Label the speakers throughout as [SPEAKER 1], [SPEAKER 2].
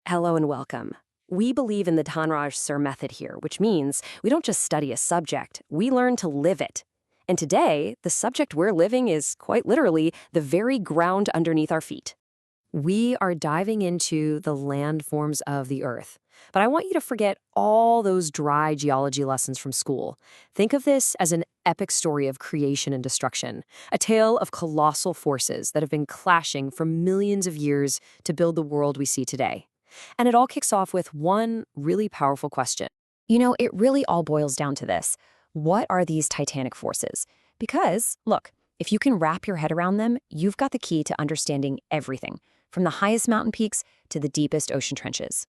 [SPEAKER 1] Hello and welcome. We believe in the Tanraj Sir method here, which means we don't just study a subject, we learn to live it. And today, the subject we're living is quite literally the very ground underneath our feet. We are diving into the landforms of the Earth. But I want you to forget all those dry geology lessons from school. Think of this as an epic story of creation and destruction, a tale of colossal forces that have been clashing for millions of years to build the world we see today. And it all kicks off with one really powerful question. It really all boils down to this. What are these titanic forces? Because, look, if you can wrap your head around them, you've got the key to understanding everything, from the highest mountain peaks to the deepest ocean trenches.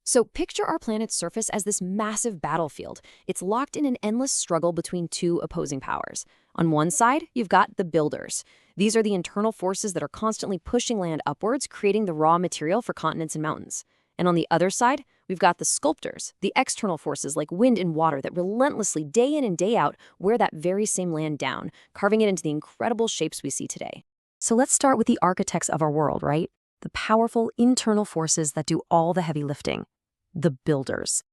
[SPEAKER 1] So picture our planet's surface as this massive battlefield. It's locked in an endless struggle between two opposing powers. On one side, you've got the builders. These are the internal forces that are constantly pushing land upwards, creating the raw material for continents and mountains. And on the other side, we've got the sculptors, the external forces like wind and water that relentlessly, day in and day out, wear that very same land down, carving it into the incredible shapes we see today. So let's start with the architects of our world, right? The powerful internal forces that do all the heavy lifting. The builders.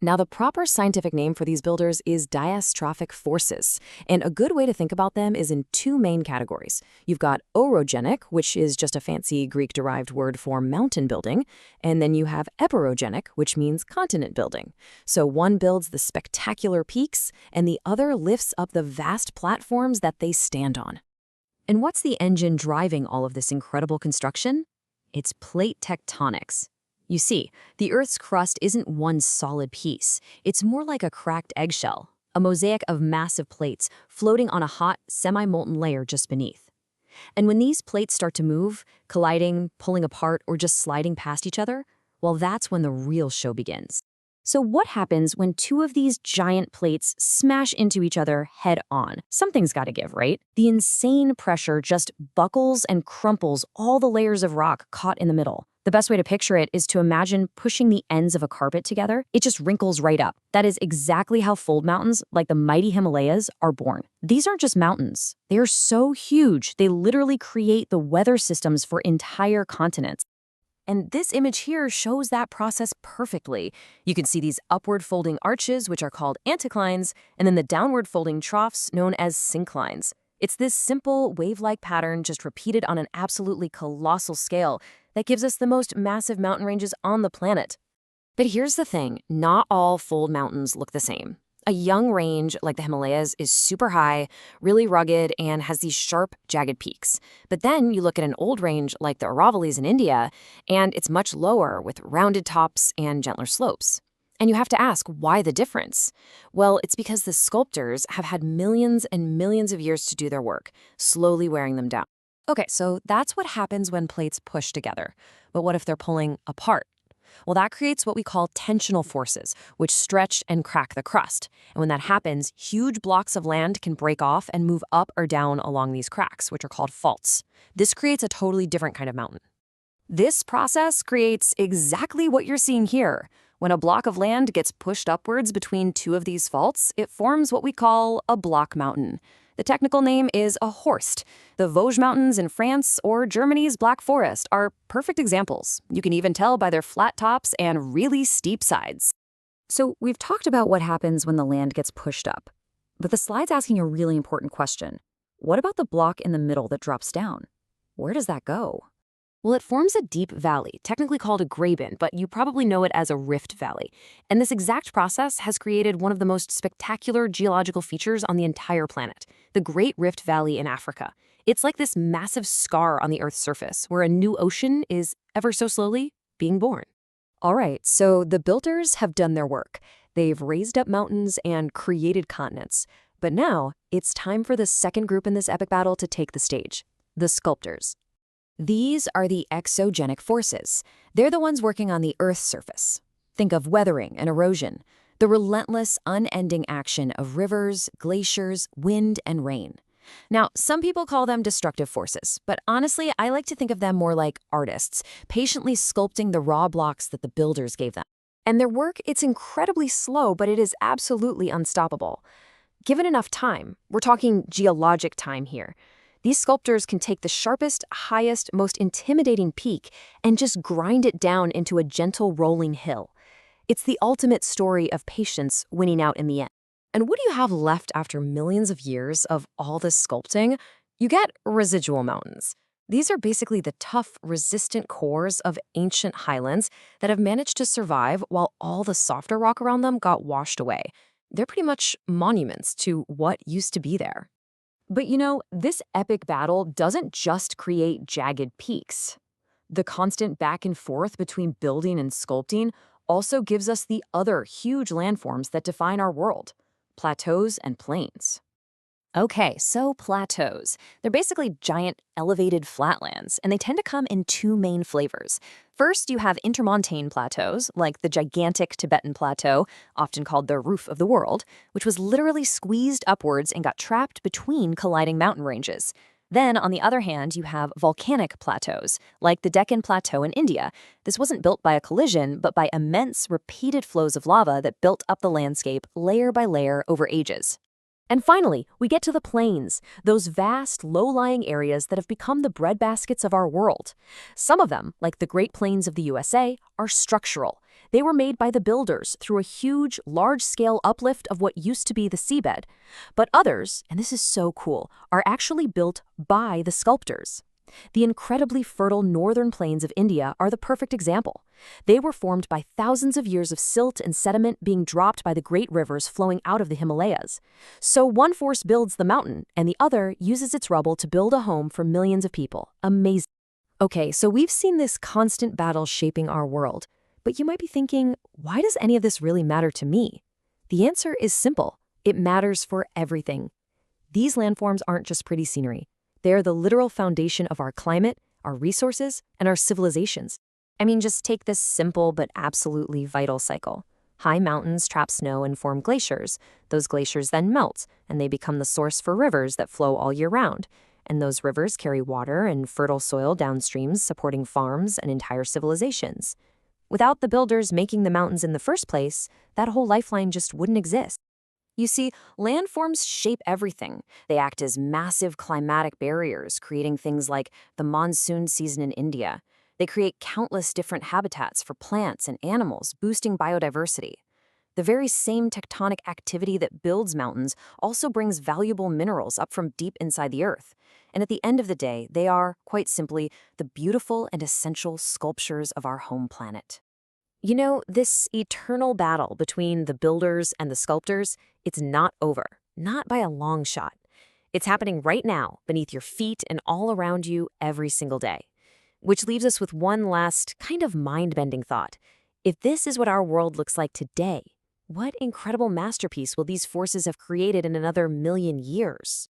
[SPEAKER 1] Now, the proper scientific name for these builders is diastrophic forces, and a good way to think about them is in two main categories. You've got orogenic, which is just a fancy Greek-derived word for mountain building, and then you have eperogenic, which means continent building. So one builds the spectacular peaks, and the other lifts up the vast platforms that they stand on. And what's the engine driving all of this incredible construction? It's plate tectonics. You see, the Earth's crust isn't one solid piece. It's more like a cracked eggshell, a mosaic of massive plates floating on a hot, semi-molten layer just beneath. And when these plates start to move, colliding, pulling apart, or just sliding past each other, well, that's when the real show begins. So what happens when two of these giant plates smash into each other head on? Something's got to give, right? The insane pressure just buckles and crumples all the layers of rock caught in the middle. The best way to picture it is to imagine pushing the ends of a carpet together. It just wrinkles right up. That is exactly how fold mountains, like the mighty Himalayas, are born. These aren't just mountains. They are so huge, they literally create the weather systems for entire continents. And this image here shows that process perfectly. You can see these upward folding arches, which are called anticlines, and then the downward folding troughs known as synclines. It's this simple wave-like pattern just repeated on an absolutely colossal scale that gives us the most massive mountain ranges on the planet. But here's the thing, not all fold mountains look the same. A young range like the Himalayas is super high, really rugged, and has these sharp, jagged peaks. But then you look at an old range like the Aravallis in India, and it's much lower with rounded tops and gentler slopes. And you have to ask, why the difference? Well, it's because the sculptors have had millions and millions of years to do their work, slowly wearing them down. Okay, so that's what happens when plates push together. But what if they're pulling apart? Well, that creates what we call tensional forces, which stretch and crack the crust. And when that happens, huge blocks of land can break off and move up or down along these cracks, which are called faults. This creates a totally different kind of mountain. This process creates exactly what you're seeing here. When a block of land gets pushed upwards between two of these faults, it forms what we call a block mountain. The technical name is a horst. The Vosges Mountains in France or Germany's Black Forest are perfect examples. You can even tell by their flat tops and really steep sides. So we've talked about what happens when the land gets pushed up. But the slide's asking a really important question. What about the block in the middle that drops down? Where does that go? Well, it forms a deep valley, technically called a graben, but you probably know it as a rift valley. And this exact process has created one of the most spectacular geological features on the entire planet, the Great Rift Valley in Africa. It's like this massive scar on the Earth's surface, where a new ocean is, ever so slowly, being born. All right, so the builders have done their work. They've raised up mountains and created continents. But now, it's time for the second group in this epic battle to take the stage, the sculptors. These are the exogenic forces. They're the ones working on the Earth's surface. Think of weathering and erosion, the relentless, unending action of rivers, glaciers, wind, and rain. Now, some people call them destructive forces, but honestly, I like to think of them more like artists, patiently sculpting the raw blocks that the builders gave them. And their work, it's incredibly slow, but it is absolutely unstoppable. Given enough time, we're talking geologic time here, These sculptors can take the sharpest, highest, most intimidating peak and just grind it down into a gentle rolling hill. It's the ultimate story of patience winning out in the end. And what do you have left after millions of years of all this sculpting? You get residual mountains. These are basically the tough, resistant cores of ancient highlands that have managed to survive while all the softer rock around them got washed away. They're pretty much monuments to what used to be there. But this epic battle doesn't just create jagged peaks. The constant back and forth between building and sculpting also gives us the other huge landforms that define our world: plateaus and plains. Okay, so plateaus. They're basically giant elevated flatlands, and they tend to come in two main flavors. First, you have intermontane plateaus, like the gigantic Tibetan Plateau, often called the roof of the world, which was literally squeezed upwards and got trapped between colliding mountain ranges. Then, on the other hand, you have volcanic plateaus, like the Deccan Plateau in India. This wasn't built by a collision, but by immense, repeated flows of lava that built up the landscape layer by layer over ages. And finally, we get to the plains, those vast, low-lying areas that have become the breadbaskets of our world. Some of them, like the Great Plains of the USA, are structural. They were made by the builders through a huge, large-scale uplift of what used to be the seabed. But others, and this is so cool, are actually built by the sculptors. The incredibly fertile northern plains of India are the perfect example. They were formed by thousands of years of silt and sediment being dropped by the great rivers flowing out of the Himalayas. So one force builds the mountain, and the other uses its rubble to build a home for millions of people. Amazing. Okay, so we've seen this constant battle shaping our world. But you might be thinking, why does any of this really matter to me? The answer is simple. It matters for everything. These landforms aren't just pretty scenery. They are the literal foundation of our climate, our resources, and our civilizations. I mean, just take this simple but absolutely vital cycle. High mountains trap snow and form glaciers. Those glaciers then melt, and they become the source for rivers that flow all year round. And those rivers carry water and fertile soil downstreams, supporting farms and entire civilizations. Without the builders making the mountains in the first place, that whole lifeline just wouldn't exist. You see, landforms shape everything. They act as massive climatic barriers, creating things like the monsoon season in India. They create countless different habitats for plants and animals, boosting biodiversity. The very same tectonic activity that builds mountains also brings valuable minerals up from deep inside the earth. And at the end of the day, they are, quite simply, the beautiful and essential sculptures of our home planet. This eternal battle between the builders and the sculptors, it's not over, not by a long shot. It's happening right now, beneath your feet and all around you every single day. Which leaves us with one last kind of mind-bending thought. If this is what our world looks like today, what incredible masterpiece will these forces have created in another million years?